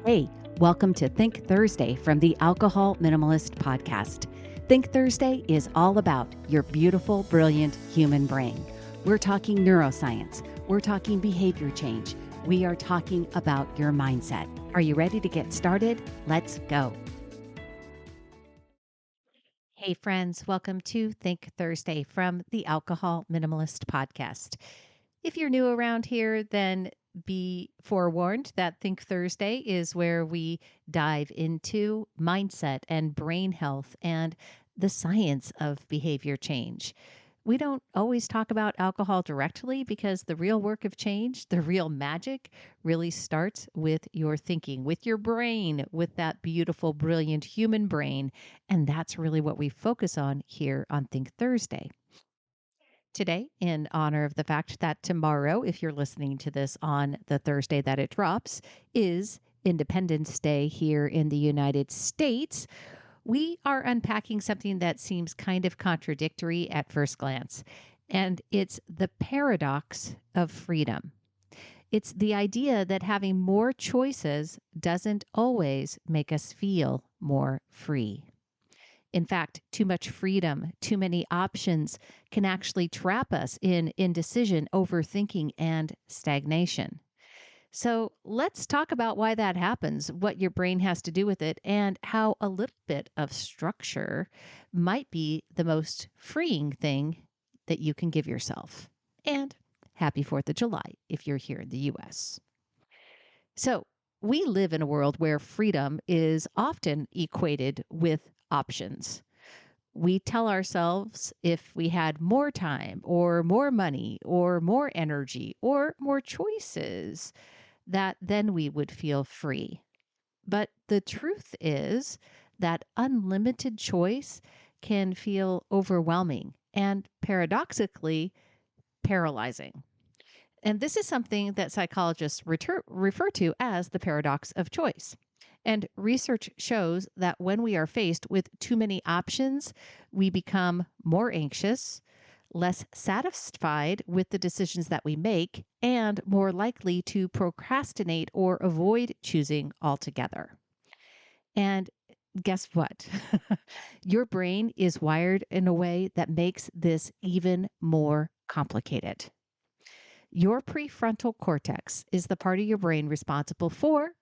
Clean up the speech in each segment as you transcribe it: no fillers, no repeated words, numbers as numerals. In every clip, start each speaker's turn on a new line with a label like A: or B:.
A: Hey, welcome to Think Thursday from the Alcohol Minimalist Podcast. Think Thursday is all about your beautiful, brilliant human brain. We're talking neuroscience. We're talking behavior change. We are talking about your mindset. Are you ready to get started? Let's go. Hey, friends, welcome to Think Thursday from the Alcohol Minimalist Podcast. If you're new around here, then be forewarned that Think Thursday is where we dive into mindset and brain health and the science of behavior change. We don't always talk about alcohol directly because the real work of change, the real magic, really starts with your thinking, with your brain, with that beautiful, brilliant human brain. And that's really what we focus on here on Think Thursday. Today, in honor of the fact that tomorrow, if you're listening to this on the Thursday that it drops, is Independence Day here in the United States, we are unpacking something that seems kind of contradictory at first glance, and it's the paradox of freedom. It's the idea that having more choices doesn't always make us feel more free. In fact, too much freedom, too many options can actually trap us in indecision, overthinking, and stagnation. So let's talk about why that happens, what your brain has to do with it, and how a little bit of structure might be the most freeing thing that you can give yourself. And happy 4th of July if you're here in the US. So we live in a world where freedom is often equated with options. We tell ourselves if we had more time or more money or more energy or more choices, that then we would feel free. But the truth is that unlimited choice can feel overwhelming and paradoxically paralyzing. And this is something that psychologists refer to as the paradox of choice. And research shows that when we are faced with too many options, we become more anxious, less satisfied with the decisions that we make, and more likely to procrastinate or avoid choosing altogether. And guess what? Your brain is wired in a way that makes this even more complicated. Your prefrontal cortex is the part of your brain responsible for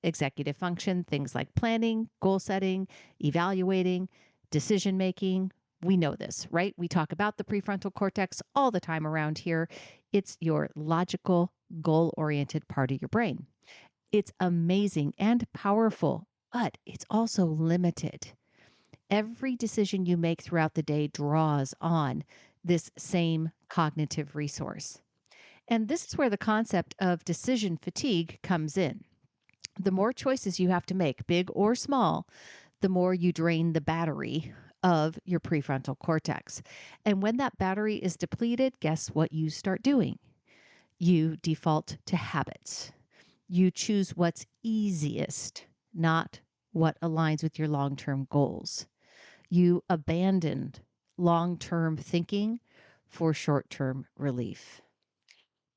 A: executive function, things like planning, goal setting, evaluating, decision making. We know this, right? We talk about the prefrontal cortex all the time around here. It's your logical, goal oriented part of your brain. It's amazing and powerful, but it's also limited. Every decision you make throughout the day draws on this same cognitive resource. And this is where the concept of decision fatigue comes in. The more choices you have to make, big or small, the more you drain the battery of your prefrontal cortex. And when that battery is depleted, guess what you start doing? You default to habits. You choose what's easiest, not what aligns with your long-term goals. You abandon long-term thinking for short-term relief.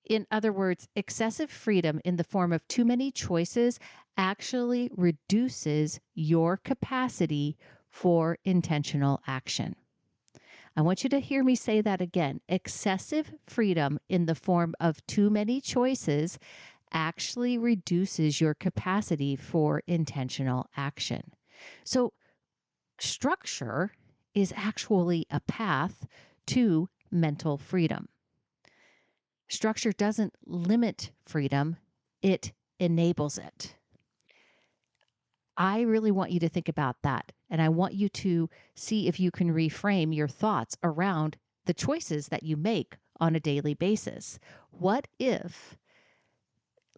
A: In other words, excessive freedom in the form of too many choices actually reduces your capacity for intentional action. I want you to hear me say that again. Excessive freedom in the form of too many choices actually reduces your capacity for intentional action. So, structure is actually a path to mental freedom. Structure doesn't limit freedom, it enables it. I really want you to think about that. And I want you to see if you can reframe your thoughts around the choices that you make on a daily basis. What if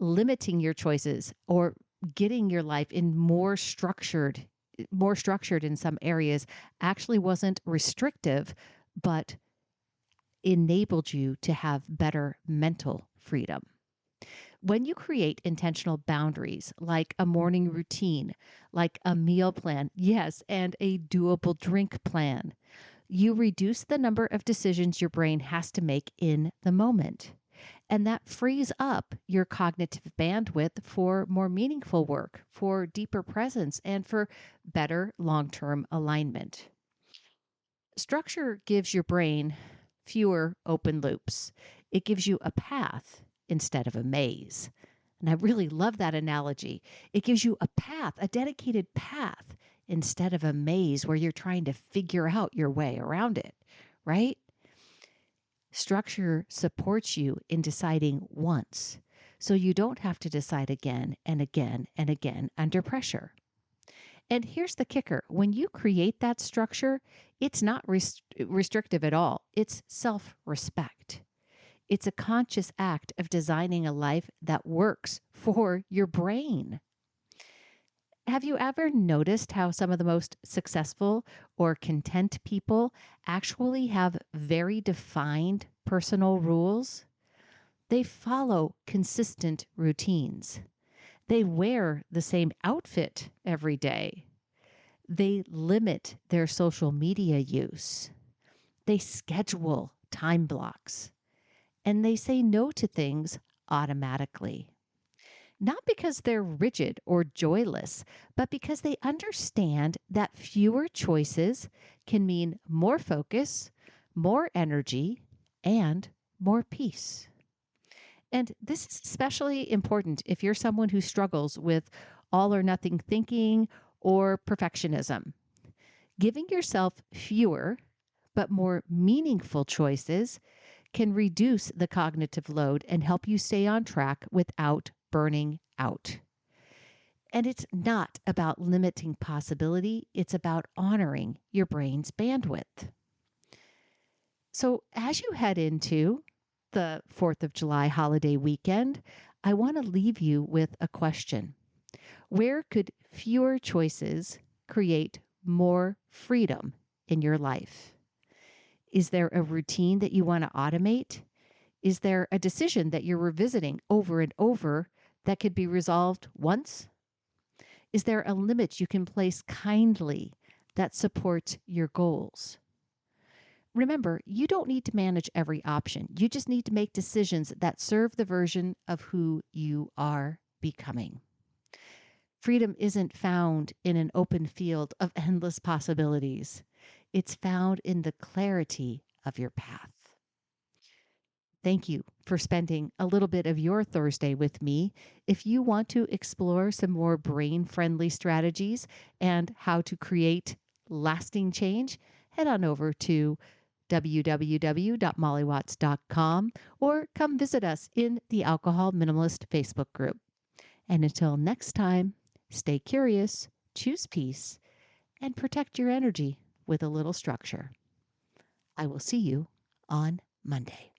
A: limiting your choices or getting your life in more structured in some areas actually wasn't restrictive, but enabled you to have better mental freedom? When you create intentional boundaries, like a morning routine, like a meal plan, yes, and a doable drink plan, you reduce the number of decisions your brain has to make in the moment. And that frees up your cognitive bandwidth for more meaningful work, for deeper presence, and for better long term alignment. Structure gives your brain fewer open loops. It gives you a path instead of a maze. And I really love that analogy. It gives you a path, a dedicated path, instead of a maze where you're trying to figure out your way around it, right? Structure supports you in deciding once, so you don't have to decide again and again and again under pressure. And here's the kicker: when you create that structure, it's not restrictive at all, it's self respect. It's a conscious act of designing a life that works for your brain. Have you ever noticed how some of the most successful or content people actually have very defined personal rules? They follow consistent routines. They wear the same outfit every day. They limit their social media use. They schedule time blocks. And they say no to things automatically. Not because they're rigid or joyless, but because they understand that fewer choices can mean more focus, more energy, and more peace. And this is especially important if you're someone who struggles with all or nothing thinking or perfectionism. Giving yourself fewer but more meaningful choices can reduce the cognitive load and help you stay on track without burning out. And it's not about limiting possibility, it's about honoring your brain's bandwidth. So, as you head into the 4th of July holiday weekend, I want to leave you with a question. Where could fewer choices create more freedom in your life? Is there a routine that you want to automate? Is there a decision that you're revisiting over and over that could be resolved once? Is there a limit you can place kindly that supports your goals? Remember, you don't need to manage every option. You just need to make decisions that serve the version of who you are becoming. Freedom isn't found in an open field of endless possibilities. It's found in the clarity of your path. Thank you for spending a little bit of your Thursday with me. If you want to explore some more brain-friendly strategies and how to create lasting change, head on over to www.mollywatts.com or come visit us in the Alcohol Minimalist Facebook group. And until next time, stay curious, choose peace, and protect your energy with a little structure. I will see you on Monday.